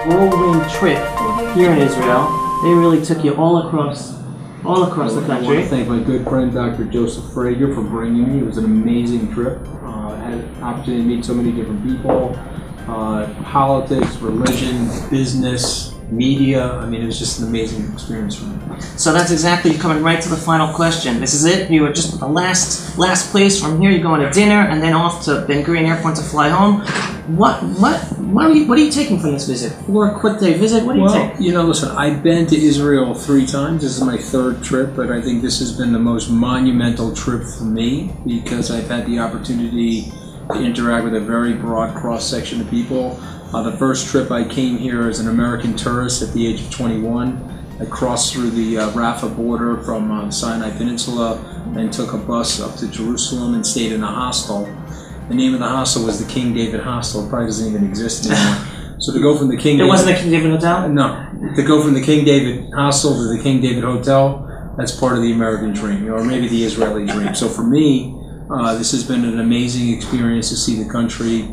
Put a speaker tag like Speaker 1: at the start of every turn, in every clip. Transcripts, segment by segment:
Speaker 1: whirlwind trip here in Israel. They really took you all across the country.
Speaker 2: I want to thank my good friend Dr. Joseph Frager for bringing me. It was an amazing trip. I had an opportunity to meet so many different people, politics, religion, business, media. I mean, it was just an amazing experience for me.
Speaker 1: So that's exactly, you're coming right to the final question. This is it. You were just the last place. From here, you're going to dinner and then off to Ben Gurion Airport to fly home. What are you taking from this visit? For a quick day visit, what do you take?
Speaker 2: You know, listen, I've been to Israel 3 times. This is my 3rd trip, but I think this has been the most monumental trip for me because I've had the opportunity to interact with a very broad cross-section of people. The first trip I came here as an American tourist at the age of 21. I crossed through the Rafah border from the Sinai Peninsula and took a bus up to Jerusalem and stayed in a hostel. The name of the hostel was the King David Hostel. It probably doesn't even exist anymore. So to go from the King
Speaker 1: David... It wasn't the King David Hotel?
Speaker 2: No. To go from the King David Hostel to the King David Hotel, that's part of the American dream, or maybe the Israeli dream. So for me, this has been an amazing experience to see the country,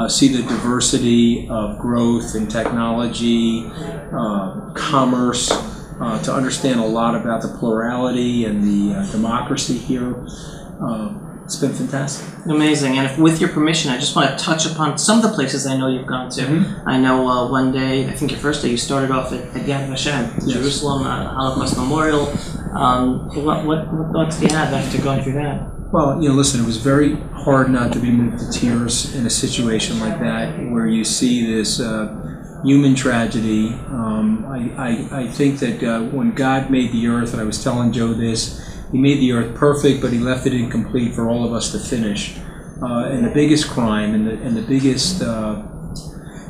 Speaker 2: see the diversity of growth and technology, commerce, to understand a lot about the plurality and the democracy here. It's been fantastic.
Speaker 1: Amazing. And with your permission, I just want to touch upon some of the places I know you've gone to. Mm-hmm. I know one day, I think your first day, you started off at Yad Vashem, yes. Jerusalem Holocaust Memorial. What thoughts do you have after going through that?
Speaker 2: Well, you know, listen, it was very hard not to be moved to tears in a situation like that where you see this human tragedy. I think that when God made the earth, and I was telling Joe this, He made the earth perfect, but He left it incomplete for all of us to finish. And the biggest crime and the biggest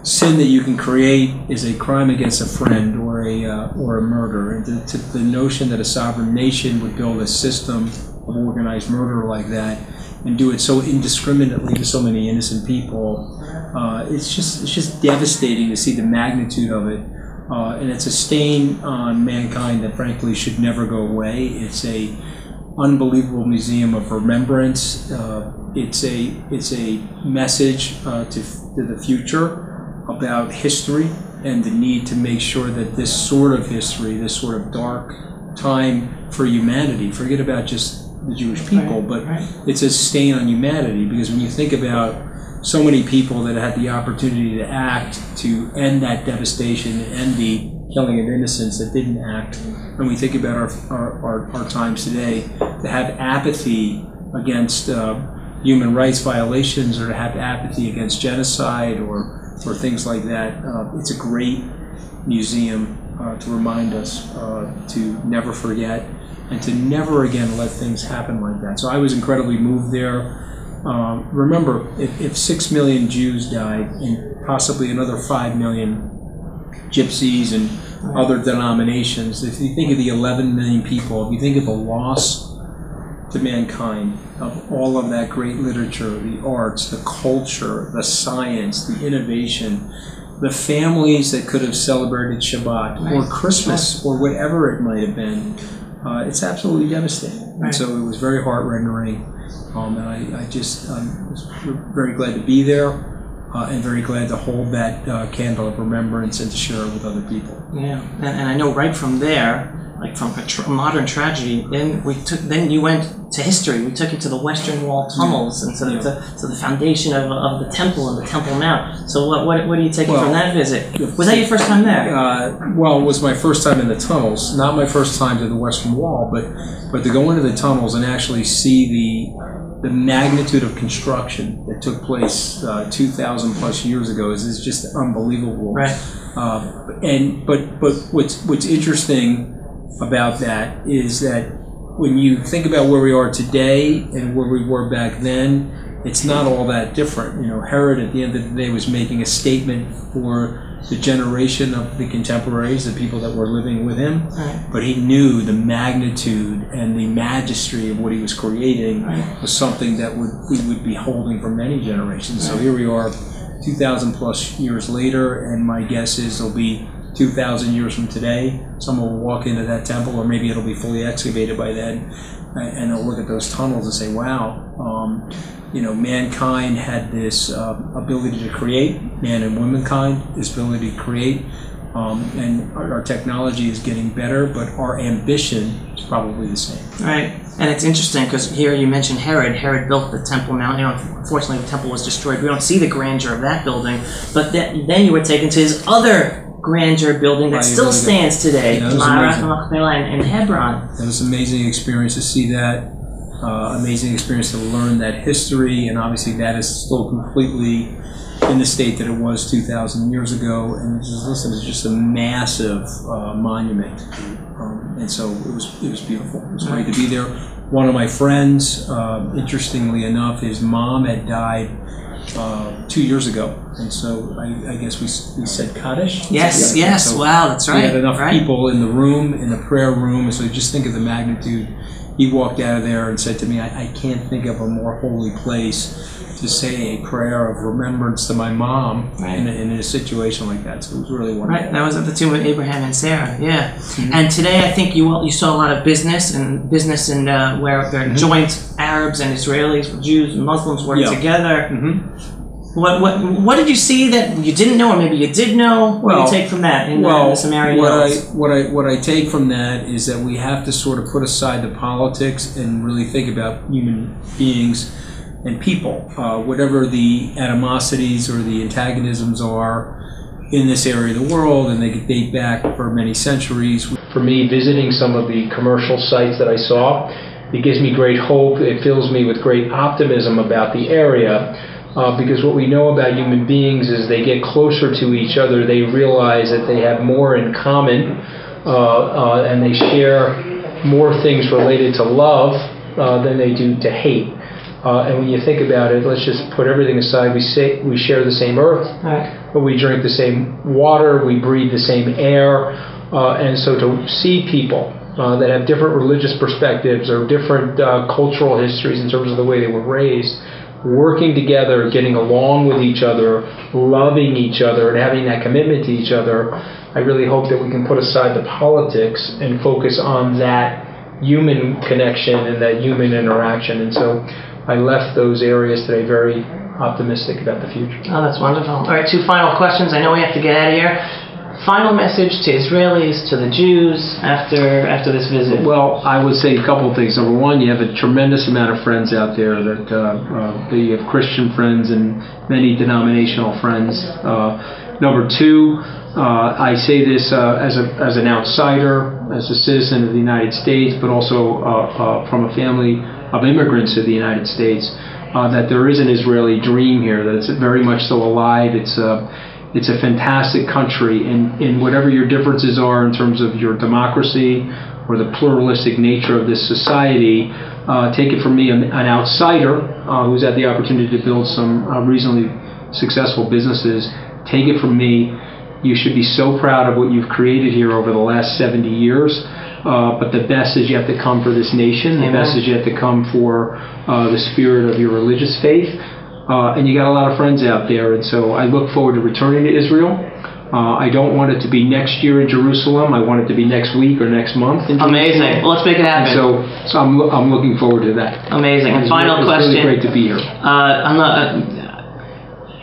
Speaker 2: sin that you can create is a crime against a friend or a murder. And the notion that a sovereign nation would build a system of organized murder like that and do it so indiscriminately to so many innocent people, it's just devastating to see the magnitude of it. And it's a stain on mankind that frankly should never go away. It's a unbelievable museum of remembrance. It's a message to the future about history and the need to make sure that this sort of history, this sort of dark time for humanity, forget about just the Jewish people, but it's a stain on humanity, because when you think about so many people that had the opportunity to act to end that devastation, end the killing of innocents that didn't act, and we think about our times today, to have apathy against human rights violations or to have apathy against genocide or things like that, it's a great museum to remind us to never forget and to never again let things happen like that. So I was incredibly moved there. Remember, if 6 million Jews died and possibly another 5 million gypsies and other denominations, if you think of the 11 million people, if you think of the loss to mankind of all of that great literature, the arts, the culture, the science, the innovation, the families that could have celebrated Shabbat or Christmas or whatever it might have been, it's absolutely devastating. And so it was very heart-rending. And I just was very glad to be there and very glad to hold that candle of remembrance and to share it with other people.
Speaker 1: Yeah, and I know right from there, like from a modern tragedy, then you went to history. We took you to the Western Wall tunnels and to the foundation of the temple and the Temple Mount. So what are you taking from that visit? Was that your first time there?
Speaker 2: Well, it was my first time in the tunnels. Not my first time to the Western Wall, but to go into the tunnels and actually see the magnitude of construction that took place 2,000 plus years ago is just unbelievable.
Speaker 1: Right.
Speaker 2: But what's interesting about that is that when you think about where we are today and where we were back then, it's not all that different. You know, Herod at the end of the day was making a statement for the generation of the contemporaries, the people that were living with him, but he knew the magnitude and the majesty of what he was creating was something that we would be holding for many generations. So here we are 2,000 plus years later, and my guess is there'll be 2,000 years from today, someone will walk into that temple, or maybe it'll be fully excavated by then, and they'll look at those tunnels and say, wow, mankind had this ability to create, man and womankind, this ability to create, and our technology is getting better, but our ambition is probably the same.
Speaker 1: Right, and it's interesting because here you mentioned Herod. Herod built the Temple Mount. Unfortunately, the temple was destroyed. We don't see the grandeur of that building, but then you were taken to his other grandeur building that still stands today, Ma'arat HaMachpelah in Hebron.
Speaker 2: It was an amazing experience to see that. Amazing experience to learn that history, and obviously that is still completely in the state that it was 2,000 years ago. And it's just a massive monument, and so it was beautiful. It was great to be there. One of my friends, interestingly enough, his mom had died 2 years ago, and so I guess we said Kaddish.
Speaker 1: Yes,
Speaker 2: yeah.
Speaker 1: yes,
Speaker 2: So
Speaker 1: wow, that's right.
Speaker 2: We had enough people in the room, in the prayer room, so just think of the magnitude. He walked out of there and said to me, I can't think of a more holy place to say a prayer of remembrance to my mom in a situation like that. So it was really wonderful.
Speaker 1: Right, that was at the tomb of Abraham and Sarah, yeah. Mm-hmm. And today I think you saw a lot of business and where joint Arabs and Israelis, Jews and Muslims work together. Mm-hmm. What did you see that you didn't know, or maybe you did know? What do you take from that in the Samaritan Hills?
Speaker 2: What I take from that is that we have to sort of put aside the politics and really think about human beings and people, whatever the animosities or the antagonisms are in this area of the world, and they could date back for many centuries. For me, visiting some of the commercial sites that I saw, it gives me great hope. It fills me with great optimism about the area. Because what we know about human beings is they get closer to each other, they realize that they have more in common, and they share more things related to love than they do to hate. And when you think about it, let's just put everything aside. We share the same earth, but we drink the same water, we breathe the same air, and so to see people that have different religious perspectives or different cultural histories in terms of the way they were raised, working together, getting along with each other, loving each other, and having that commitment to each other, I really hope that we can put aside the politics and focus on that human connection and that human interaction. And so I left those areas today very optimistic about the future.
Speaker 1: Oh, that's wonderful. All right, 2 final questions. I know we have to get out of here. Final message to Israelis, to the Jews after this visit.
Speaker 2: Well, I would say a couple of things. Number one, you have a tremendous amount of friends out there that you have Christian friends and many denominational friends. Number two, I say this as an outsider, as a citizen of the United States, but also from a family of immigrants to the United States, that there is an Israeli dream here, that it's very much still alive. It's a fantastic country, and whatever your differences are in terms of your democracy or the pluralistic nature of this society, take it from me, an outsider who's had the opportunity to build some reasonably successful businesses. Take it from me, you should be so proud of what you've created here over the last 70 years. But the best is yet to come for this nation. The best is yet to come for the spirit of your religious faith. And you got a lot of friends out there, and so I look forward to returning to Israel. I don't want it to be next year in Jerusalem. I want it to be next week or next month in Jerusalem.
Speaker 1: Amazing. Well, let's make it happen.
Speaker 2: So I'm looking forward to that.
Speaker 1: Amazing. And final question.
Speaker 2: It's really great to be here.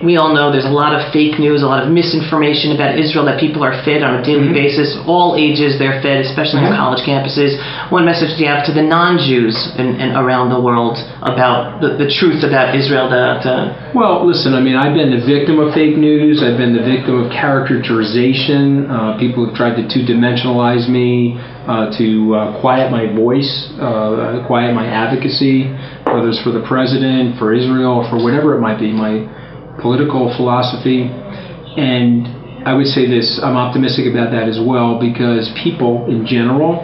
Speaker 1: We all know there's a lot of fake news, a lot of misinformation about Israel that people are fed on a daily basis. All ages they're fed, especially on college campuses. One message do you have to the non-Jews and around the world about the truth about Israel?
Speaker 2: Well, listen, I mean, I've been the victim of fake news. I've been the victim of caricaturization. People have tried to two-dimensionalize me, to quiet my voice, quiet my advocacy, whether it's for the president, for Israel, or for whatever it might be, my political philosophy. And I would say this, I'm optimistic about that as well, because people in general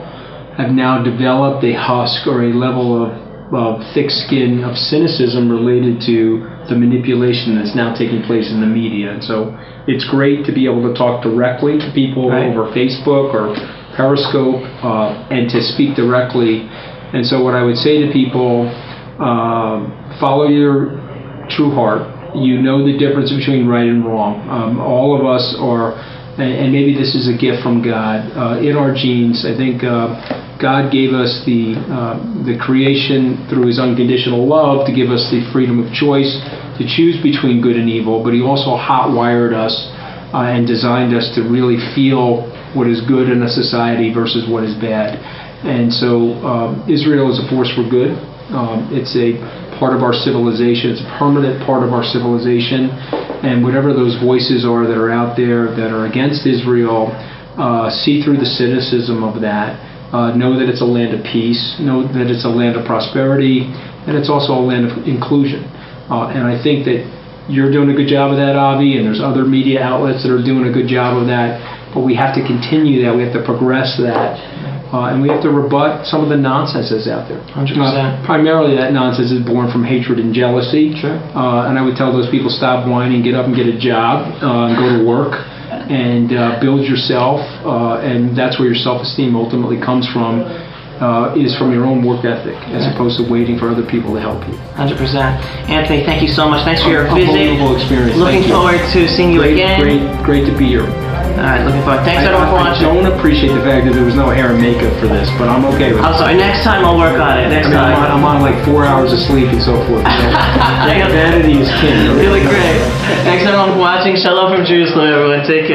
Speaker 2: have now developed a husk or a level of thick skin of cynicism related to the manipulation that's now taking place in the media. And so it's great to be able to talk directly to people over Facebook or Periscope and to speak directly. And so what I would say to people, follow your true heart. You know the difference between right and wrong. All of us are, and maybe this is a gift from God, in our genes. I think God gave us the creation through His unconditional love to give us the freedom of choice to choose between good and evil, but He also hot-wired us and designed us to really feel what is good in a society versus what is bad. And so Israel is a force for good. It's a part of our civilization. It's a permanent part of our civilization. And whatever those voices are that are out there that are against Israel, see through the cynicism of that. Know that it's a land of peace. Know that it's a land of prosperity. And it's also a land of inclusion. And I think that you're doing a good job of that, Avi, and there's other media outlets that are doing a good job of that. But we have to continue that. We have to progress that. And we have to rebut some of the nonsense that's out there.
Speaker 1: 100%.
Speaker 2: Primarily that nonsense is born from hatred and jealousy.
Speaker 1: Sure.
Speaker 2: And I would tell those people, stop whining, get up and get a job, and go to work, and build yourself. And that's where your self-esteem ultimately comes from, is from your own work ethic, as opposed to waiting for other people to help you.
Speaker 1: 100%. Anthony, thank you so much. Thanks for your visit.
Speaker 2: Unbelievable experience.
Speaker 1: Looking forward to seeing you again.
Speaker 2: Great to be here.
Speaker 1: All right, looking forward. Thanks everyone for watching.
Speaker 2: I don't appreciate the fact that there was no hair and makeup for this, but I'm okay with it.
Speaker 1: I'm sorry. Next time I'll work on it. Next time.
Speaker 2: I'm on like 4 hours of sleep and so forth. Vanity is king.
Speaker 1: Really great. Thanks everyone for watching. Shalom from Jerusalem, everyone. Take care.